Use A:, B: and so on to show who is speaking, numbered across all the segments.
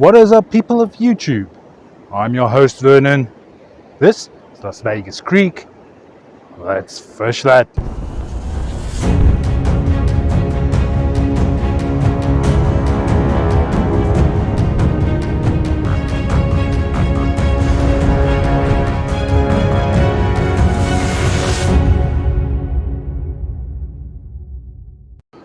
A: What is up, people of YouTube? I'm your host Vernon. This is Las Vegas Creek. Let's fish that.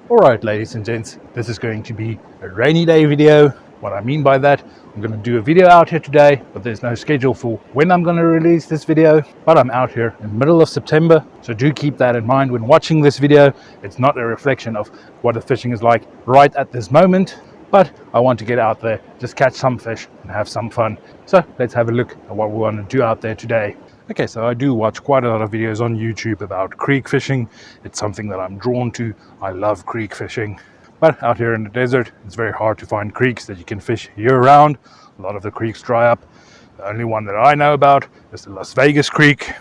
A: Alright, ladies and gents, this is going to be a rainy day video. What I mean by that, I'm going to do a video out here today, but there's no schedule for when I'm going to release this video. But I'm out here in the middle of September, so do keep that in mind when watching this video. It's not a reflection of what the fishing is like right at this moment, but I want to get out there, just catch some fish and have some fun. So let's have a look at what we want to do out there today. Okay, so I do watch quite a lot of videos on YouTube about creek fishing. It's something that I'm drawn to. I love creek fishing. But out here in the desert, it's very hard to find creeks that you can fish year-round. A lot of the creeks dry up. The only one that I know about is the Las Vegas Creek.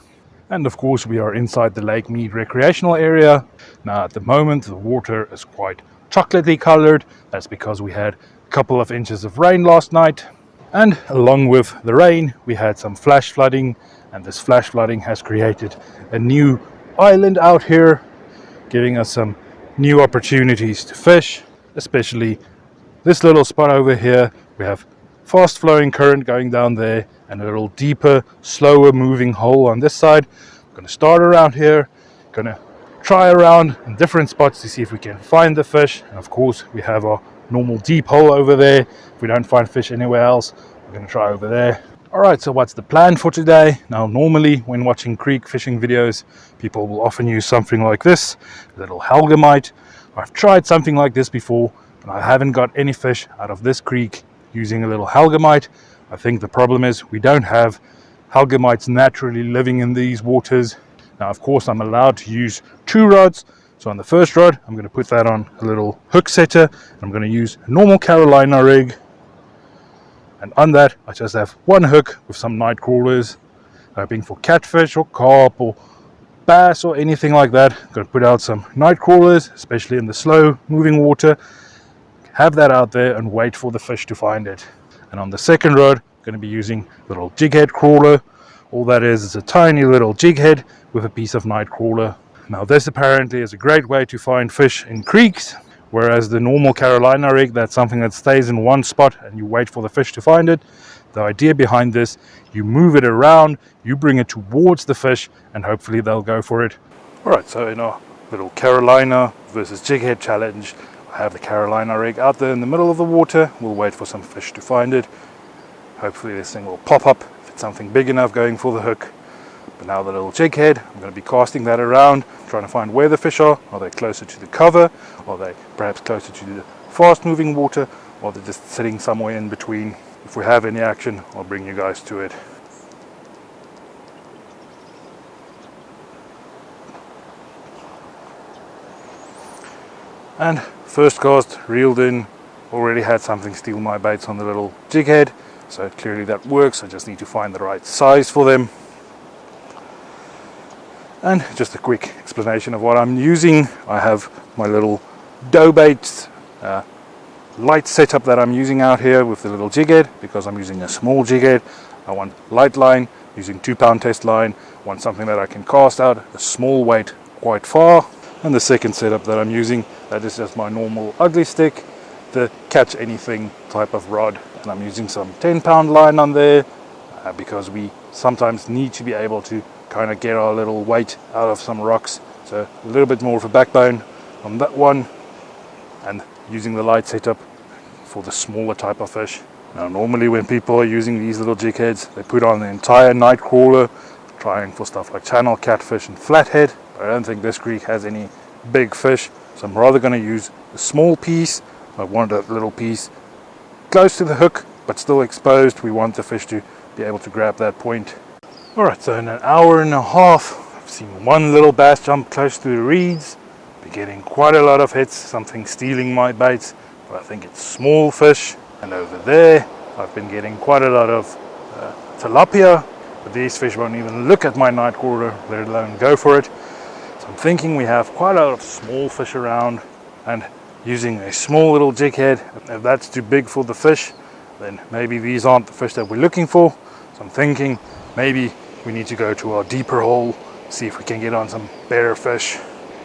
A: And of course, we are inside the Lake Mead recreational area. Now, at the moment, the water is quite chocolatey colored. That's because we had a couple of inches of rain last night. And along with the rain, we had some flash flooding. And this flash flooding has created a new island out here, giving us some new opportunities to fish, especially this little spot over here. We have fast flowing current going down there and a little deeper, slower moving hole on this side. I'm going to start around here, going to try around in different spots to see if we can find the fish. And of course, we have our normal deep hole over there. If we don't find fish anywhere else, we're going to try over there. Alright, so what's the plan for today? Now, normally when watching creek fishing videos, people will often use something like this, a little halgemite. I've tried something like this before, but I haven't got any fish out of this creek using a little halgemite. I think the problem is we don't have halgemites naturally living in these waters. Now, of course, I'm allowed to use 2 rods. So on the first rod, I'm going to put that on a little hook setter. I'm going to use a normal Carolina rig. And on that, I just have 1 hook with some night crawlers, hoping for catfish or carp or bass or anything like that. I'm going to put out some night crawlers, especially in the slow moving water. Have that out there and wait for the fish to find it. And on the second rod, I'm going to be using a little jig head crawler. All that is a tiny little jig head with a piece of night crawler. Now, this apparently is a great way to find fish in creeks. Whereas the normal Carolina rig, that's something that stays in one spot and you wait for the fish to find it. The idea behind this, you move it around, you bring it towards the fish, and hopefully they'll go for it. Alright, so in our little Carolina versus jig head challenge, I have the Carolina rig out there in the middle of the water. We'll wait for some fish to find it. Hopefully this thing will pop up if it's something big enough going for the hook. But now the little jig head, I'm going to be casting that around, trying to find where the fish are. Are they closer to the cover? Are they perhaps closer to the fast moving water? Or they're just sitting somewhere in between? If we have any action, I'll bring you guys to it. And first cast, reeled in, already had something steal my baits on the little jig head. So clearly that works. I just need to find the right size for them. And just a quick explanation of what I'm using. I have my little dough bait light setup that I'm using out here with the little jig head, because I'm using a small jig head. I want light line, using 2-pound test line. I want something that I can cast out a small weight quite far. And the second setup that I'm using, that is just my normal ugly stick, the catch anything type of rod. And I'm using some 10-pound line on there because we sometimes need to be able to kind of get our little weight out of some rocks. So a little bit more of a backbone on that one, and using the light setup for the smaller type of fish. Now, normally when people are using these little jig heads, they put on the entire night crawler, trying for stuff like channel catfish and flathead. I don't think this creek has any big fish, so I'm rather going to use a small piece. I want a little piece close to the hook but still exposed. We want the fish to be able to grab that point. Alright, so in an hour and a half, I've seen 1 little bass jump close to the reeds. Been getting quite a lot of hits, something stealing my baits, but I think it's small fish. And over there, I've been getting quite a lot of tilapia, but these fish won't even look at my night crawler, let alone go for it. So I'm thinking we have quite a lot of small fish around, and using a small little jig head, if that's too big for the fish, then maybe these aren't the fish that we're looking for. So I'm thinking maybe we need to go to our deeper hole, see if we can get on some better fish.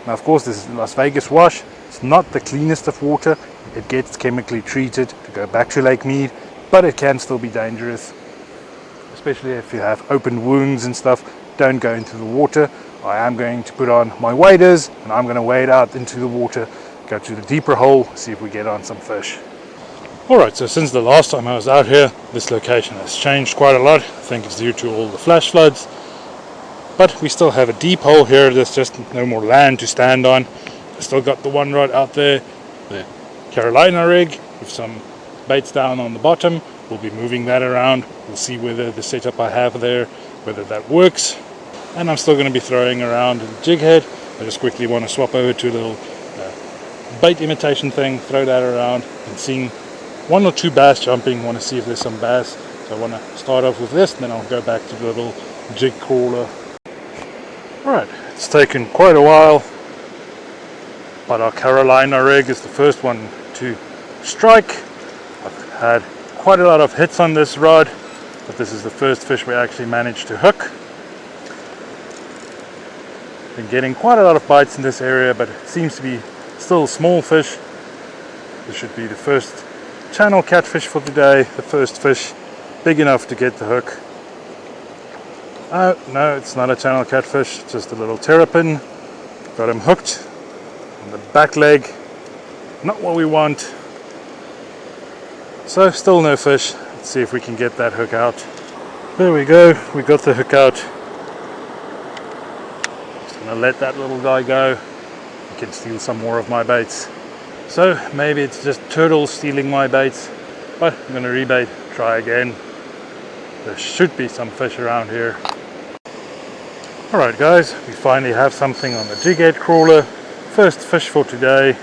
A: Now of course this is Las Vegas wash. It's not the cleanest of water. It gets chemically treated to go back to Lake Mead, but it can still be dangerous, especially if you have open wounds and stuff. Don't go into the water. I am going to put on my waders and I'm going to wade out into the water, go to the deeper hole, see if we get on some fish. Alright, so since the last time I was out here, this location has changed quite a lot. I think it's due to all the flash floods. But we still have a deep hole here. There's just no more land to stand on. I still got the one rod out there, the Carolina rig with some baits down on the bottom. We'll be moving that around. We'll see whether the setup I have there, whether that works. And I'm still going to be throwing around a jig head. I just quickly want to swap over to a little bait imitation thing, throw that around, and seeing one or two bass jumping. Want to see if there's some bass. So I want to start off with this, and then I'll go back to the little jig crawler. Alright, it's taken quite a while, but our Carolina rig is the first one to strike. I've had quite a lot of hits on this rod, but this is the first fish we actually managed to hook. Been getting quite a lot of bites in this area, but it seems to be still small fish. This should be the first channel catfish for today, the first fish big enough to get the hook. Oh no, it's not a channel catfish, just a little terrapin. Got him hooked on the back leg. Not what we want. So still no fish. Let's see if we can get that hook out. There we go, we got the hook out. Just gonna let that little guy go. He can steal some more of my baits. So maybe it's just turtles stealing my baits, but I'm gonna rebait, try again. There should be some fish around here. Alright guys, we finally have something on the jig head crawler. First fish for today.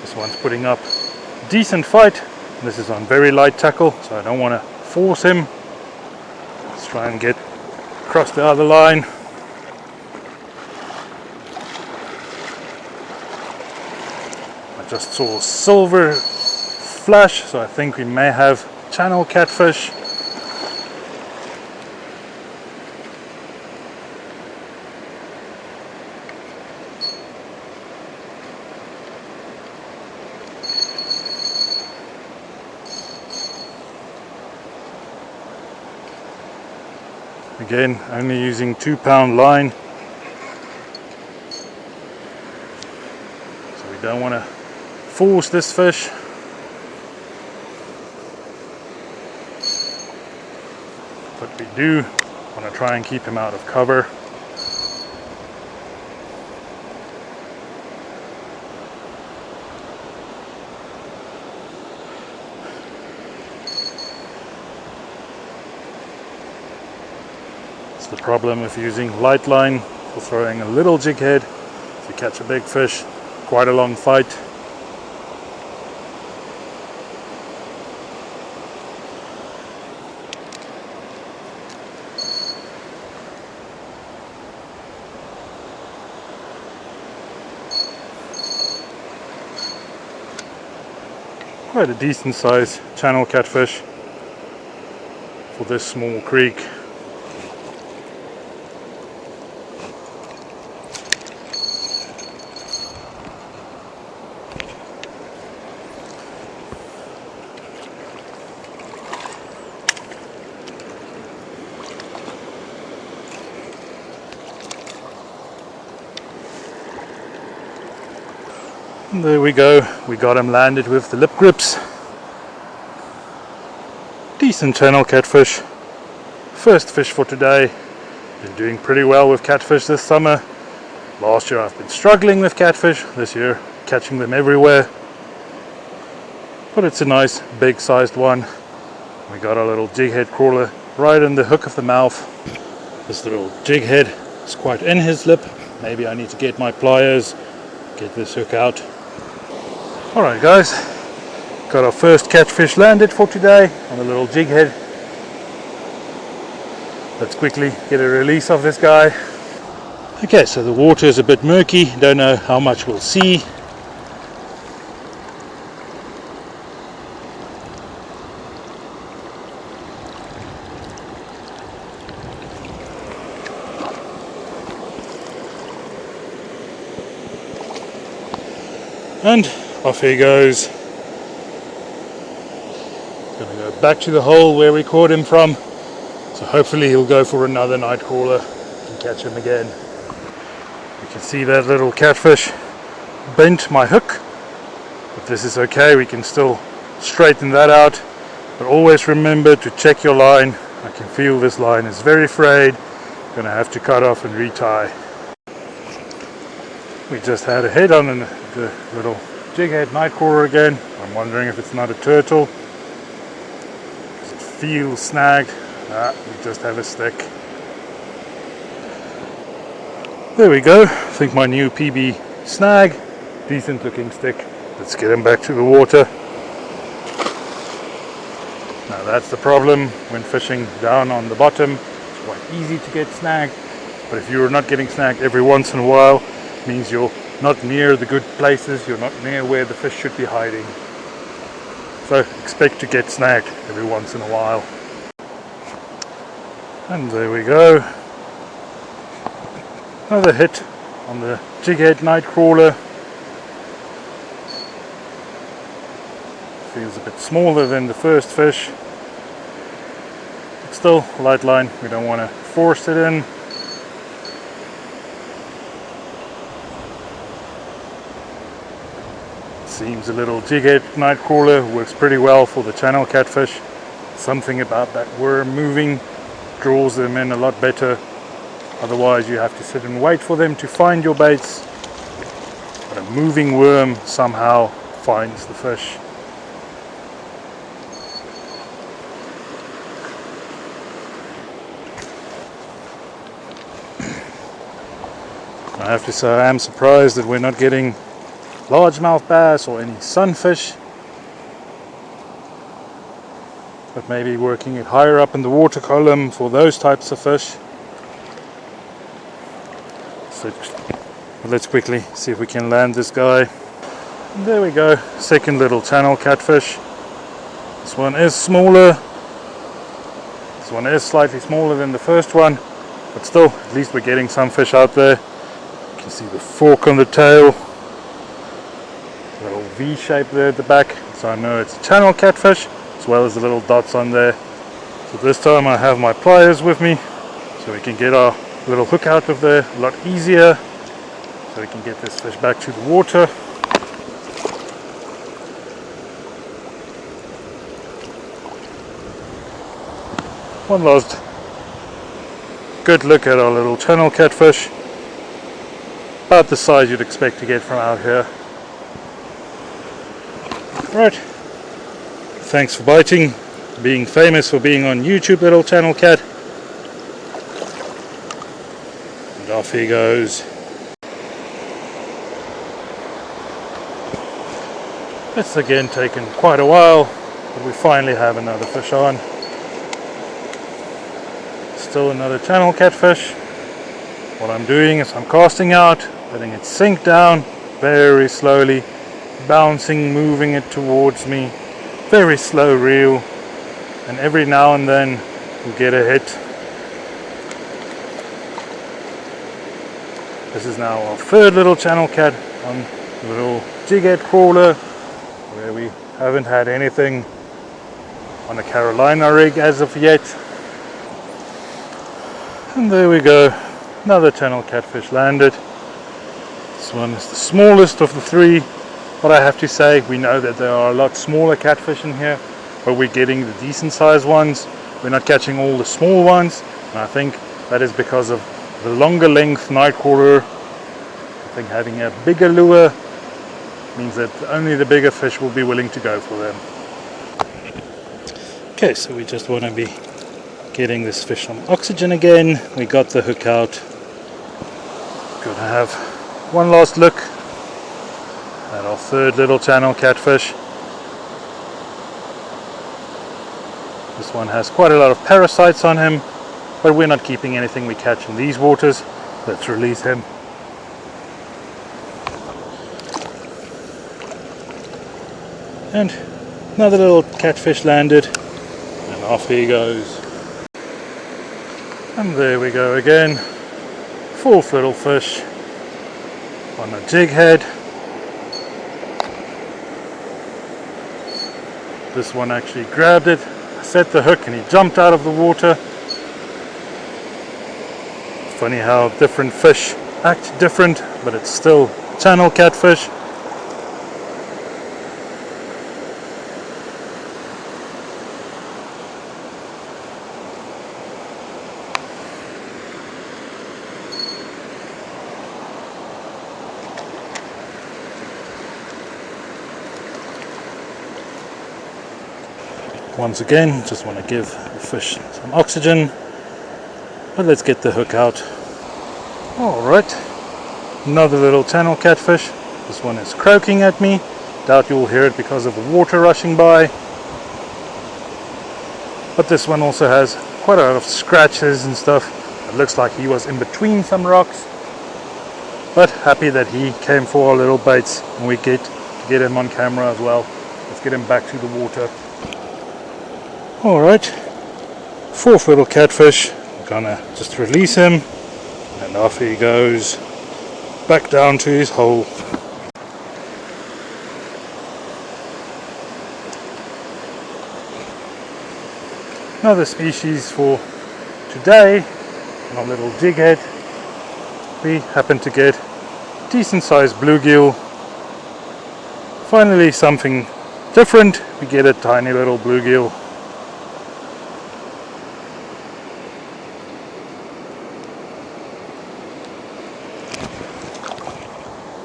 A: This one's putting up a decent fight. This is on very light tackle, so I don't want to force him. Let's try and get across the other line. I just saw a silver flash, so I think we may have channel catfish. Again, only using 2-pound line, so we don't want to force this fish. But we do want to try and keep him out of cover. The problem with using light line for throwing a little jig head, if you catch a big fish, quite a long fight. Quite a decent size channel catfish for this small creek. And there we go, we got him landed with the lip grips. Decent channel catfish. First fish for today. Been doing pretty well with catfish this summer. Last year I've been struggling with catfish. This year catching them everywhere. But it's a nice big sized one. We got our little jig head crawler right in the hook of the mouth. This little jig head is quite in his lip. Maybe I need to get my pliers, get this hook out. Alright guys, got our first catfish landed for today on the little jig head. Let's quickly get a release of this guy. Okay, so the water is a bit murky, don't know how much we'll see. And off he goes. Gonna go back to the hole where we caught him from. So hopefully he'll go for another nightcrawler and catch him again. You can see that little catfish bent my hook, but this is okay, we can still straighten that out. But always remember to check your line. I can feel this line is very frayed. Gonna have to cut off and retie. We just had a head on the little jig head nightcrawler again. I'm wondering if it's not a turtle. It feels snagged. We just have a stick. There we go. I think my new PB snag. Decent looking stick. Let's get him back to the water. Now that's the problem when fishing down on the bottom. It's quite easy to get snagged, but if you're not getting snagged every once in a while, it means you're not near the good places, you're not near where the fish should be hiding. So expect to get snagged every once in a while. And there we go. Another hit on the jig head nightcrawler. Feels a bit smaller than the first fish. But still, light line, we don't want to force it in. Seems a little jig head nightcrawler works pretty well for the channel catfish. Something about that worm moving draws them in a lot better. Otherwise you have to sit and wait for them to find your baits. But a moving worm somehow finds the fish. I have to say I am surprised that we're not getting largemouth bass or any sunfish. But maybe working it higher up in the water column for those types of fish. So let's quickly see if we can land this guy. And there we go, second little channel catfish. This one is smaller. This one is slightly smaller than the first one, but still, at least we're getting some fish out there. You can see the fork on the tail, little V shape there at the back, so I know it's a channel catfish, as well as the little dots on there. So this time I have my pliers with me, so we can get our little hook out of there a lot easier, so we can get this fish back to the water. One last good look at our little channel catfish, about the size you'd expect to get from out here. Right, thanks for biting, being famous for being on YouTube, little channel cat. And off he goes. It's again taken quite a while, but we finally have another fish on. Still another channel catfish. What I'm doing is I'm casting out, letting it sink down very slowly, bouncing, moving it towards me, very slow reel, and every now and then we'll get a hit. This is now our third little channel cat on the little jig head crawler, where we haven't had anything on a Carolina rig as of yet. And there we go, another channel catfish landed. This one is the smallest of the three, but I have to say, we know that there are a lot smaller catfish in here, but we're getting the decent sized ones. We're not catching all the small ones, and I think that is because of the longer length nightcrawler. I think having a bigger lure means that only the bigger fish will be willing to go for them. Okay, so we just want to be getting this fish some oxygen again. We got the hook out. Gonna have one last look at our third little channel catfish. This one has quite a lot of parasites on him, but we're not keeping anything we catch in these waters. Let's release him. And another little catfish landed, and off he goes. And there we go again, fourth little fish on a jig head. This one actually grabbed it, set the hook, and he jumped out of the water. Funny how different fish act different, but it's still channel catfish. Once again, just want to give the fish some oxygen, but let's get the hook out. Alright, another little channel catfish. This one is croaking at me. Doubt you'll hear it because of the water rushing by. But this one also has quite a lot of scratches and stuff. It looks like he was in between some rocks. But happy that he came for our little baits, and we get to get him on camera as well. Let's get him back to the water. Alright, fourth little catfish. I'm gonna just release him, and off he goes back down to his hole. Another species for today, our little jighead. We happen to get decent sized bluegill. Finally something different. We get a tiny little bluegill.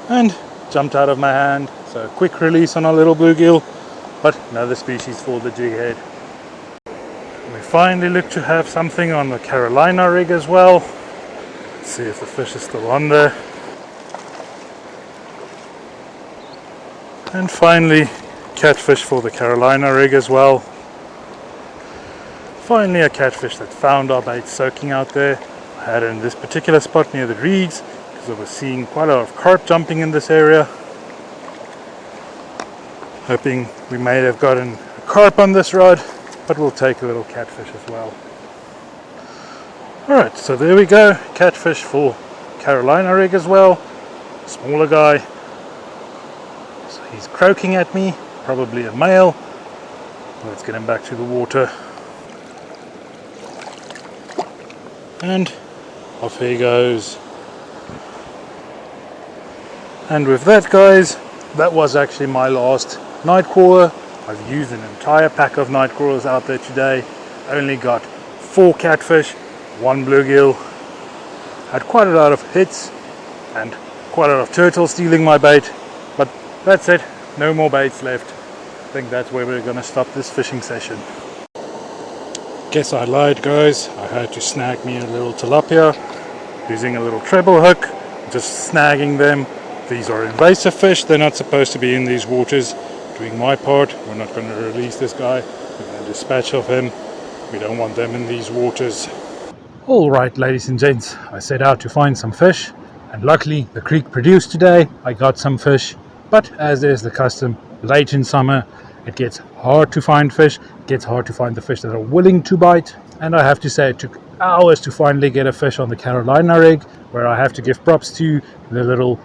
A: And jumped out of my hand, so a quick release on our little bluegill, but another species for the jighead. We finally look to have something on the Carolina rig as well. Let's see if the fish is still on there. And finally catfish for the Carolina rig as well. Finally a catfish that found our bait soaking out there. I had it in this particular spot near the reeds, I was seeing quite a lot of carp jumping in this area. Hoping we may have gotten a carp on this rod, but we'll take a little catfish as well. Alright, so there we go, catfish for Carolina rig as well. Smaller guy. So he's croaking at me, probably a male. Let's get him back to the water. And off he goes. And with that, guys, that was actually my last nightcrawler. I've used an entire pack of nightcrawlers out there today. Only got 4 catfish, 1 bluegill. Had quite a lot of hits and quite a lot of turtles stealing my bait. But that's it, no more baits left. I think that's where we're gonna stop this fishing session. Guess I lied, guys. I had to snag me a little tilapia using a little treble hook, just snagging them. These are invasive fish, they're not supposed to be in these waters. Doing my part, we're not going to release this guy, we're going to dispatch of him. We don't want them in these waters. Alright, ladies and gents, I set out to find some fish, and luckily the creek produced today. I got some fish, but as is the custom, late in summer it gets hard to find fish. It gets hard to find the fish that are willing to bite, and I have to say it took hours to finally get a fish on the Carolina rig, where I have to give props to the little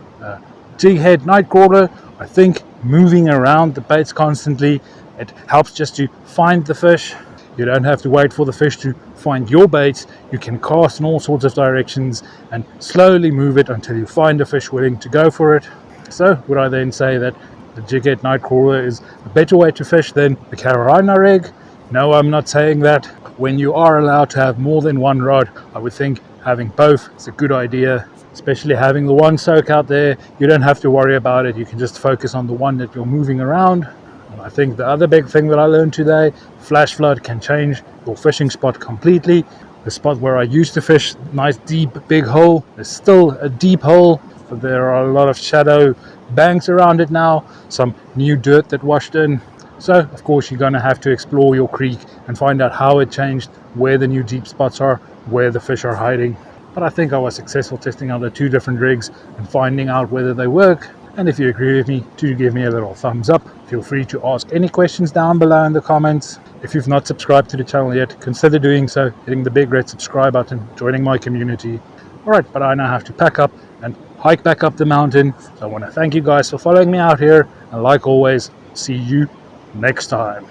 A: jighead nightcrawler. I think moving around the baits constantly, it helps just to find the fish. You don't have to wait for the fish to find your baits. You can cast in all sorts of directions and slowly move it until you find a fish willing to go for it. So would I then say that the jighead nightcrawler is a better way to fish than the Carolina rig? No, I'm not saying that. When you are allowed to have more than one rod, I would think having both is a good idea. Especially having the one soak out there, you don't have to worry about it. You can just focus on the one that you're moving around. And I think the other big thing that I learned today, flash flood can change your fishing spot completely. The spot where I used to fish, nice deep big hole, is still a deep hole, but there are a lot of shadow banks around it now, some new dirt that washed in. So of course you're going to have to explore your creek and find out how it changed, where the new deep spots are, where the fish are hiding. But I think I was successful testing out the 2 different rigs and finding out whether they work. And if you agree with me, do give me a little thumbs up. Feel free to ask any questions down below in the comments. If you've not subscribed to the channel yet, consider doing so, hitting the big red subscribe button, joining my community. Alright, but I now have to pack up and hike back up the mountain. So I want to thank you guys for following me out here, and like always, see you next time.